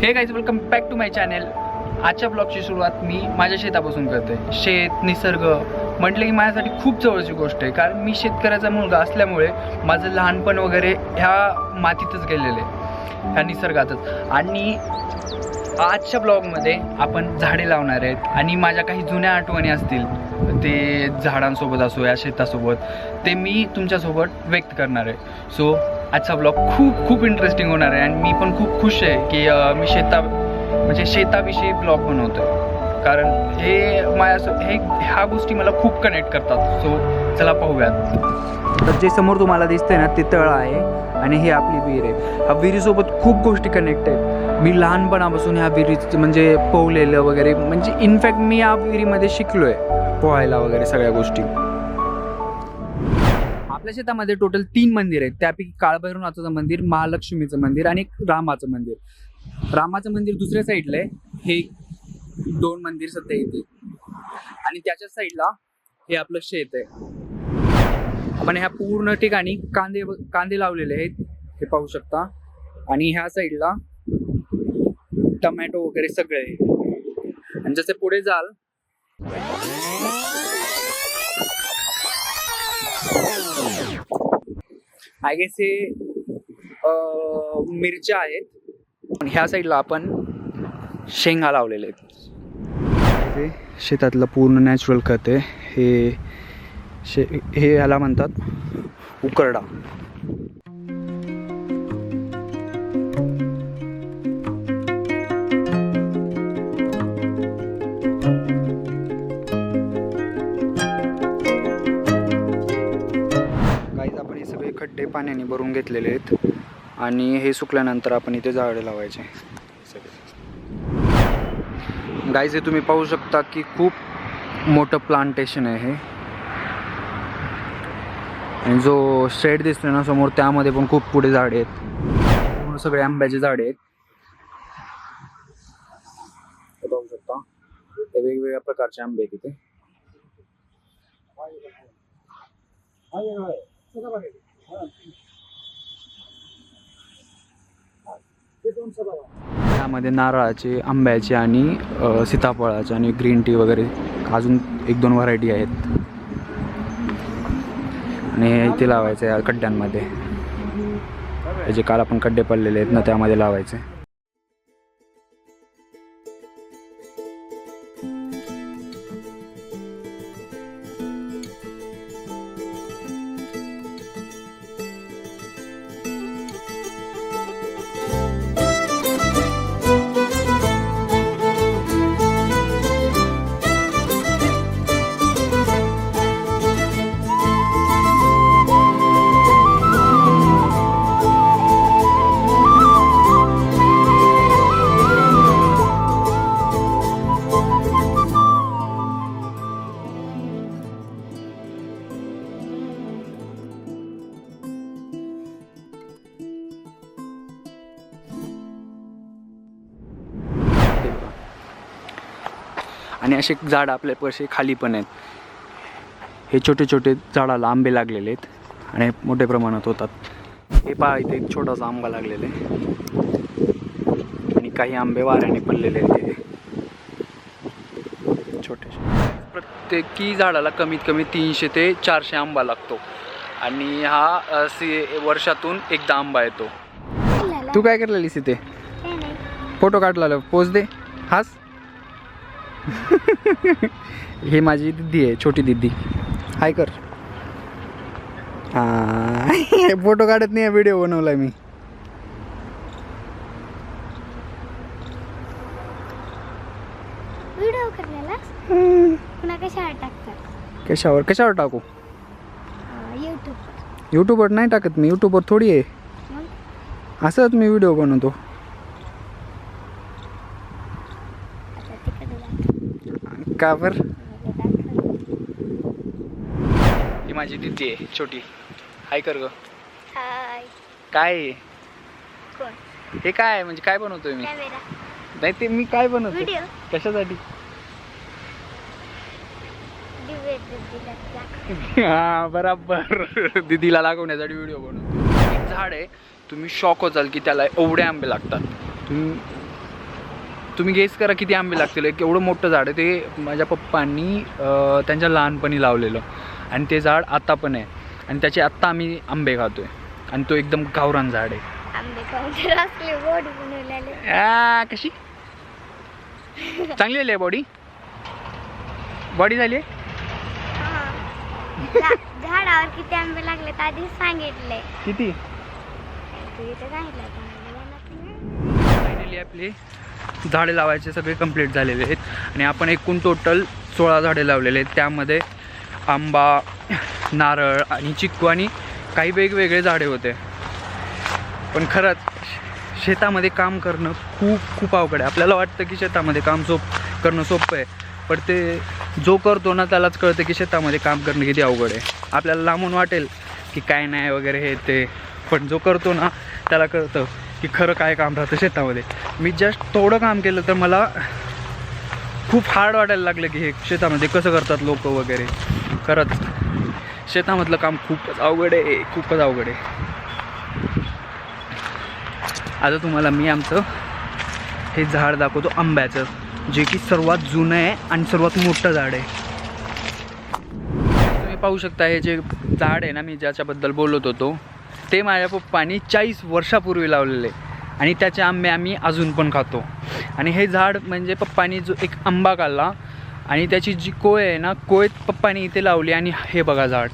हे guys welcome back to my channel. आजच्या ब्लॉगची सुरुवात मी माझ्या शेतापासून करते. शेत निसर्ग म्हटलं की माझ्यासाठी खूप जवळची गोष्ट आहे, कारण मी शेतकऱ्याचा मुलगा असल्यामुळे माझं लहानपण वगैरे ह्या मातीतच गेलेलं आहे, ह्या निसर्गातच. आणि आजच्या ब्लॉगमध्ये आपण झाडे लावणार आहेत आणि माझ्या काही जुन्या आठवणी असतील ते झाडांसोबत असो या शेतासोबत, ते मी तुमच्यासोबत व्यक्त करणार आहे. सो आजचा ब्लॉग खूप इंटरेस्टिंग होणार आहे आणि मी पण खूप खुश आहे की मी शेताविषयी ब्लॉग बनवतो आहे, कारण ह्या गोष्टी मला खूप कनेक्ट करतात. सो चला पाहूयात. तर जे समोर तुम्हाला दिसतंय ना ते तळ आहे आणि हे आपली विहीर आहे. ह्या विहिरीसोबत खूप गोष्टी कनेक्ट आहेत. मी लहानपणापासून ह्या विहिरीचं म्हणजे पोहलेलं वगैरे, म्हणजे इनफॅक्ट मी या विहिरीमध्ये शिकलो आहे पोहायला वगैरे सगळ्या गोष्टी. आपल्या शेतामध्ये टोटल 3 मंदिर आहेत, त्यापैकी काळभैरवनाथाचं मंदिर, महालक्ष्मीचं मंदिर आणि रामाचं मंदिर. रामाचं मंदिर दुसऱ्या साईडला आहे, हे 2 मंदिर सध्या इथे, आणि त्याच्या साईडला हे आपलं शेत आहे. आपण ह्या पूर्ण ठिकाणी कांदे लावलेले आहेत, हे पाहू शकता. आणि ह्या साईडला टमॅटो वगैरे सगळे आहे. आणि जसे पुढे जाल आय गेस हे मिरच्या आहेत. ह्या साईडला आपण शेंगा लावलेले आहेत. शेतातलं पूर्ण नॅचरल खत आहे हे ह्याला म्हणतात उकरडा. सगळे खड्डे पाण्याने भरून घेतलेले आहेत आणि हे सुकल्यानंतर आपण इथे झाडे लावायचे सगळे. गाईज हे तुम्ही पाहू शकता की खूप मोठं प्लांटेशन आहे हे. आणि जो शेड दिसतोय ना समोर, त्यामध्ये पण खूप पुढे झाडे आहेत, पूर्ण सगळे आंब्याचे झाडे आहेत. पाहू शकता ते वेगवेगळ्या प्रकारचे आंबे आहेत तिथे. त्यामध्ये नारळाचे, आंब्याचे आणि सीताफळाचे आणि ग्रीन टी वगैरे अजून 1-2 व्हरायटी आहेत. आणि हे इथे लावायचे या खड्ड्यांमध्ये, जे काल आपण खड्डे पडलेले आहेत ना त्यामध्ये लावायचे. आणि असे झाड आपल्या पैसे खाली पण आहेत. हे छोटे छोटे झाडाला आंबे लागलेले आहेत आणि मोठ्या प्रमाणात होतात. हे पहा इथे एक छोटासा आंबा लागलेला आहे आणि काही आंबे वाऱ्याने पडलेले आहेत छोटे. प्रत्येकी झाडाला कमीत कमी 300 ते 400 आंबा लागतो आणि हा वर्षातून एकदा आंबा येतो. तू काय करलेलीस इथे? फोटो काढला, पोज दे, हास. हे माझी दिदी आहे, छोटी दिदी. हाय कर. फोटो काढत नाही, व्हिडिओ बनवलाय मी. व्हिडिओ करण्याला कशावर टाकू? यूट्यूबवर नाही टाकत मी, यूट्यूबवर थोडी आहे. असंच मी व्हिडिओ बनवतो. का बर? ही माझी दिदी आहे छोटी. हाय कर ग. हाय. काय कोण? हे काय म्हणजे काय बनवतोय मी? कॅमेरा. नाही ते मी काय बनवतो? व्हिडिओ. कशासाठी? दिवे. हा बराबर, दिदीला लागवण्यासाठी व्हिडिओ बनवतो. एक झाड आहे, तुम्ही शॉक होताल की त्याला एवढे आंबे लागतात. तुम्ही तुम्ही गेस करा किती आंबे लागतील. एक एवढं मोठं झाड आहे ते माझ्या पप्पांनी त्यांच्या लहानपणी लावलेलं आणि ते झाड आता पण आहे आणि त्याचे आत्ता आम्ही आंबे खातोय आणि तो एकदम गावरान झाड आहे. आंबे खाऊन तर असले बॉडी बनवलेले. कशी चांगली आली आहे बॉडी झाली आहे. झाडावर किती आंबे लागले तर आधीच सांगितले. किती तू इथे सांगितलं फायनली आपले झाडे लावायचे सगळे कंप्लीट झालेले आहेत आणि आपण एकूण टोटल 16 झाडे लावलेले आहेत. त्यामध्ये आंबा, नारळ आणि चिक्कू आणि काही वेगवेगळे झाडे होते. पण खरंच शेतामध्ये काम करणं खूप खूप अवघड आहे. आपल्याला वाटतं की शेतामध्ये काम करणं सोपं आहे, पण ते जो करतो ना त्यालाच कळतं की शेतामध्ये काम करणं किती अवघड आहे. आपल्याला लांबून वाटेल की काय नाही वगैरे हे ते, पण जो करतो ना त्याला कळतं की खरं काय काम राहतं शेतामध्ये. मी जस्ट थोडं काम केलं तर मला खूप हार्ड वाटायला लागलं की हे शेतामध्ये कसं करतात लोक वगैरे. खरंच शेतामधलं काम खूपच अवघड आहे, खूपच अवघड आहे. आता तुम्हाला मी आमचं हे झाड दाखवतो आंब्याचं, जे की सर्वात जुनं आहे आणि सर्वात मोठं झाड आहे. तुम्ही पाहू शकता हे जे झाड आहे ना मी ज्याच्याबद्दल बोलत होतो ते माझ्या पप्पांनी 40 वर्षापूर्वी लावलेले आणि त्याचे आंबे आम्ही अजून पण खातो. आणि हे झाड म्हणजे पप्पांनी जो एक आंबा काढला आणि त्याची जी कोय आहे ना कोयत पप्पांनी इथे लावली आणि हे बघा झाड,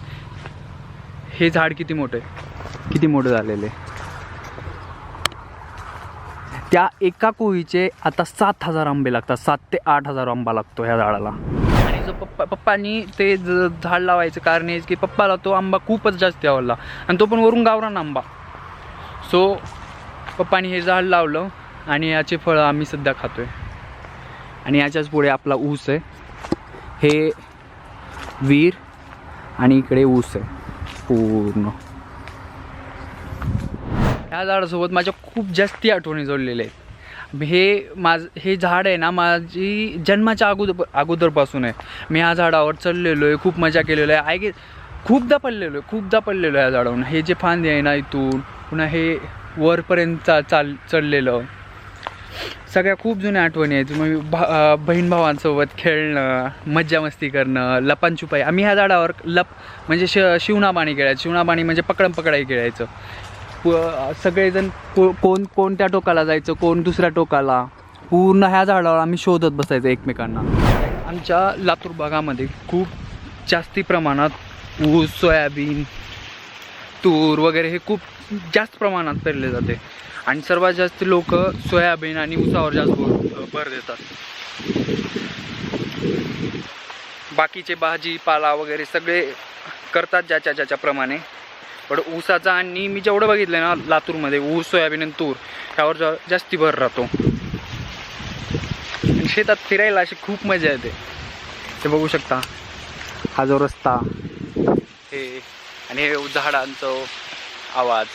हे झाड किती मोठं आहे, किती मोठं झालेलं आहे. त्या एका कोळीचे आता 7,000 आंबे लागतात, 7 ते 8,000 आंबा लागतो ह्या झाडाला. आणि जो पप्पांनी ते झाड लावायचं कारण आहे की पप्पाला तो आंबा खूपच जास्त आवडला आणि तो पण वरून गावरान आंबा. सो पप्पांनी हे झाड लावलं आणि याचे फळं आम्ही सध्या खातोय. आणि याच्याच पुढे आपला ऊस आहे, हे विहीर आणि इकडे ऊस आहे पूर्ण. ह्या झाडासोबत माझ्या खूप जास्ती आठवणी जोडलेल्या आहेत. हे झाड आहे ना माझी जन्माच्या अगोदरपासून आहे. मी ह्या झाडावर चढलेलो आहे, खूप मजा केलेलो आहे. खूपदा पडलेलो आहे ह्या झाडावरून. हे जे फांदे आहे ना इथून पुन्हा हे वरपर्यंत चढलेलं, सगळ्या खूप जुन्या आठवणी आहेत. मग बहीण भावांसोबत खेळणं, मज्जा मस्ती करणं, लपानछुपाई. आम्ही ह्या झाडावर म्हणजे शिवणाबाणी खेळायचं. शिवणाबाणी म्हणजे पकडाई खेळायचं. सगळेजण कोणत्या टोकाला जायचं, कोण दुसऱ्या टोकाला, पूर्ण ह्या झाडावर आम्ही शोधत बसायचं एकमेकांना. आमच्या लातूर भागामध्ये खूप जास्ती प्रमाणात ऊस, सोयाबीन, तूर वगैरे हे खूप जास्त प्रमाणात पेरले जाते आणि सर्वात जास्त लोक सोयाबीन आणि ऊसावर जास्त भर देतात. बाकीचे भाजीपाला वगैरे सगळे करतात ज्याच्याप्रमाणे, पण ऊसाचा आणि मी जेवढं बघितलं ना लातूरमध्ये ऊस, सोयाबीन आणि तूर ह्यावर जास्ती भर राहतो. शेतात फिरायला अशी खूप मजा येते. ते बघू शकता हा जो रस्ता हे आणि हे झाडांचं आवाज.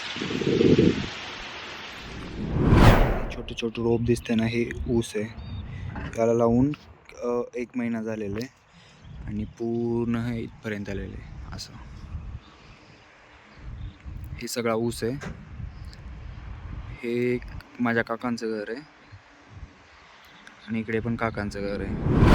छोटे छोटे रोप दिसते ना हे ऊस आहे. त्याला लावून 1 महिना झालेला आहे आणि पूर्ण हे इथपर्यंत आलेलं आहे. असं हे सगळा ऊस आहे. हे माझ्या काकांचं घर आहे आणि इकडे पण काकांचं घर आहे.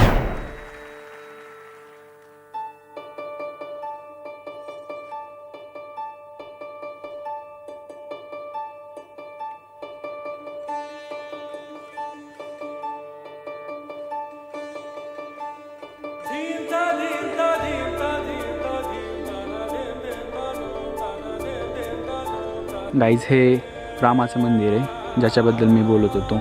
गाईज हे रामाचं मंदिर आहे ज्याच्याबद्दल मी बोलत होतो.